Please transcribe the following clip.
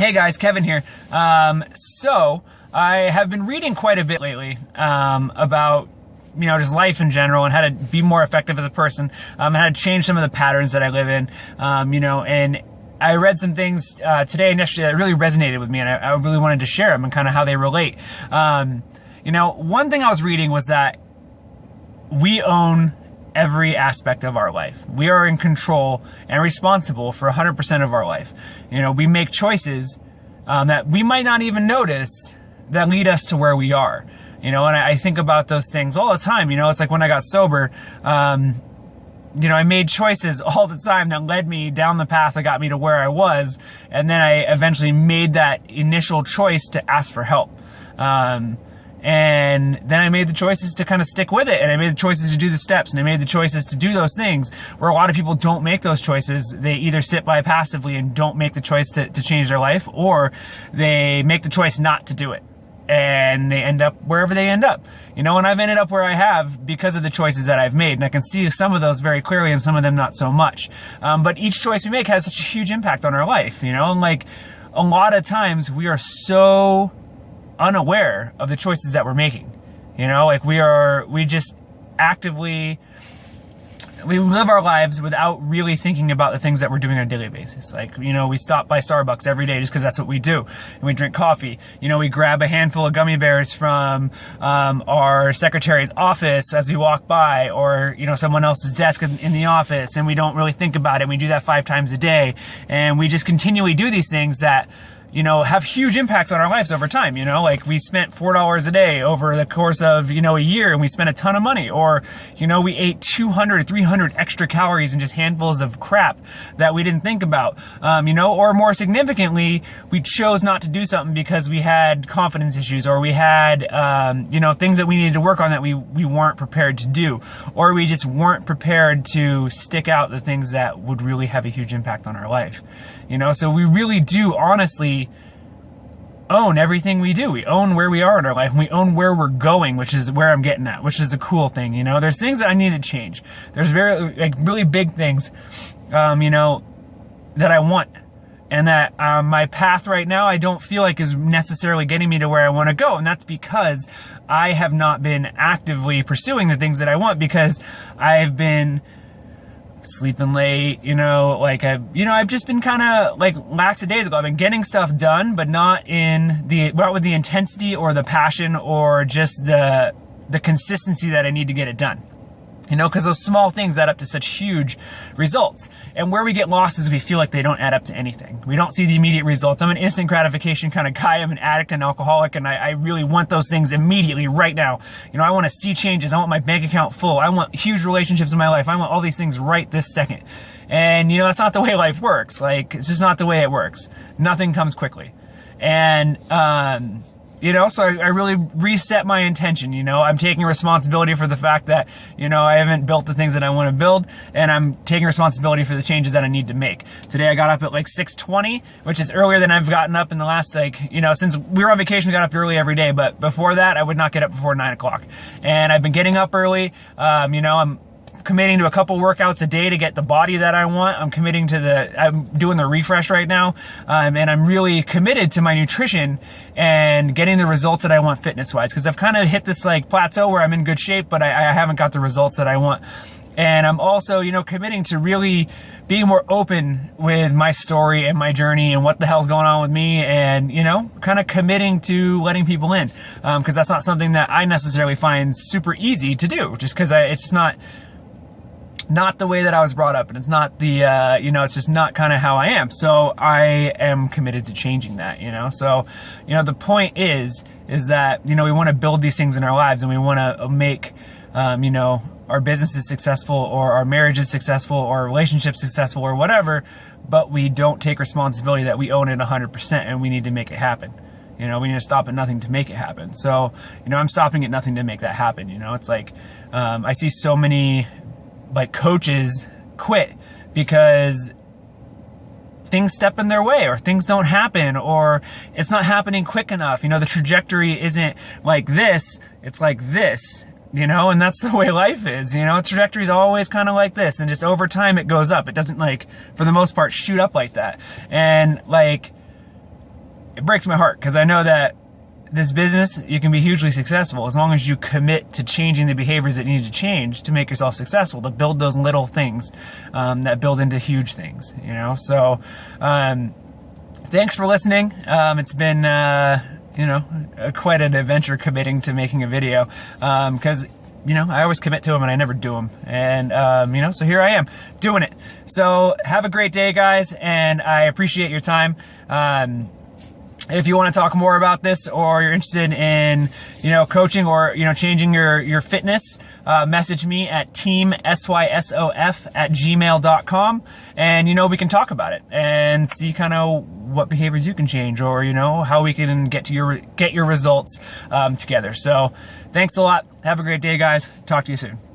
Hey guys, Kevin here. So I have been reading quite a bit lately about just life in general and how to be more effective as a person, and how to change some of the patterns that I live in, and I read some things today and yesterday that really resonated with me, and I really wanted to share them and kind of how they relate. One thing I was reading was that we own every aspect of our life. We are in control and responsible for 100% of our life. We make choices that we might not even notice that lead us to where we are. And I think about those things all the time. It's like when I got sober, I made choices all the time that led me down the path that got me to where I was. And then I eventually made that initial choice to ask for help. And then I made the choices to kind of stick with it, and I made the choices to do the steps, and I made the choices to do those things where a lot of people don't make those choices. They either sit by passively and don't make the choice to change their life, or they make the choice not to do it. And they end up wherever they end up. And I've ended up where I have because of the choices that I've made. And I can see some of those very clearly and some of them not so much. But each choice we make has such a huge impact on our life, and like a lot of times we are so unaware of the choices that we're making. We just actively, we live our lives without really thinking about the things that we're doing on a daily basis. We stop by Starbucks every day just because that's what we do. And we drink coffee. We grab a handful of gummy bears from our secretary's office as we walk by, or, someone else's desk in the office, and we don't really think about it. We do that 5 times a day. And we just continually do these things that have huge impacts on our lives over time. We spent $4 a day over the course of, a year, and we spent a ton of money. Or, we ate 200, 300 extra calories and just handfuls of crap that we didn't think about. Or more significantly, we chose not to do something because we had confidence issues, or we had, things that we needed to work on that we weren't prepared to do. Or we just weren't prepared to stick out the things that would really have a huge impact on our life. So we really do honestly own everything we do. We own where we are in our life, and we own where we're going, which is where I'm getting at, which is the cool thing. There's things that I need to change. There's really big things, that I want, and that my path right now I don't feel like is necessarily getting me to where I want to go. And that's because I have not been actively pursuing the things that I want, because I've been sleeping late, I've just been kind of like lackadaisical. I've been getting stuff done, but not with the intensity or the passion or just the consistency that I need to get it done. Because those small things add up to such huge results. And where we get lost is we feel like they don't add up to anything. We don't see the immediate results. I'm an instant gratification kind of guy. I'm an addict and alcoholic, and I really want those things immediately, right now. I want to see changes. I want my bank account full. I want huge relationships in my life. I want all these things right this second. And, that's not the way life works. It's just not the way it works. Nothing comes quickly. And, so I really reset my intention. I'm taking responsibility for the fact that, I haven't built the things that I want to build, and I'm taking responsibility for the changes that I need to make. Today I got up at 6:20, which is earlier than I've gotten up in the last, since we were on vacation, we got up early every day, but before that, I would not get up before 9 o'clock. And I've been getting up early. I'm committing to a couple workouts a day to get the body that I want. I'm doing the refresh right now. And I'm really committed to my nutrition and getting the results that I want fitness wise. Cause I've kind of hit this plateau where I'm in good shape, but I haven't got the results that I want. And I'm also, committing to really being more open with my story and my journey and what the hell's going on with me, and, kind of committing to letting people in. Cause that's not something that I necessarily find super easy to do, just cause it's not the way that I was brought up, and it's not it's just not kind of how I am. So I am committed to changing that, So, the point is that, we want to build these things in our lives, and we want to make, our businesses successful, or our marriages successful, or our relationships successful, or whatever, but we don't take responsibility that we own it 100%, and we need to make it happen. We need to stop at nothing to make it happen. So, I'm stopping at nothing to make that happen. It's I see so many coaches quit because things step in their way, or things don't happen, or it's not happening quick enough. The trajectory isn't like this, it's like this. you know, and that's the way life is, you know, trajectory is always kind of like this, and just over time it goes up. It doesn't, like, for the most part, shoot up like that. And, like, it breaks my heart, because I know that this business, you can be hugely successful as long as you commit to changing the behaviors that you need to change to make yourself successful, to build those little things that build into huge things, you know? So, thanks for listening. It's been, you know, quite an adventure committing to making a video, because, you know, I always commit to them and I never do them. And, you know, so here I am doing it. So have a great day, guys, and I appreciate your time. If you want to talk more about this, or you're interested in, you know, coaching or, you know, changing your fitness, message me at teamsysof@gmail.com, and, you know, we can talk about it and see kind of what behaviors you can change, or, you know, how we can get your results together. So thanks a lot. Have a great day, guys. Talk to you soon.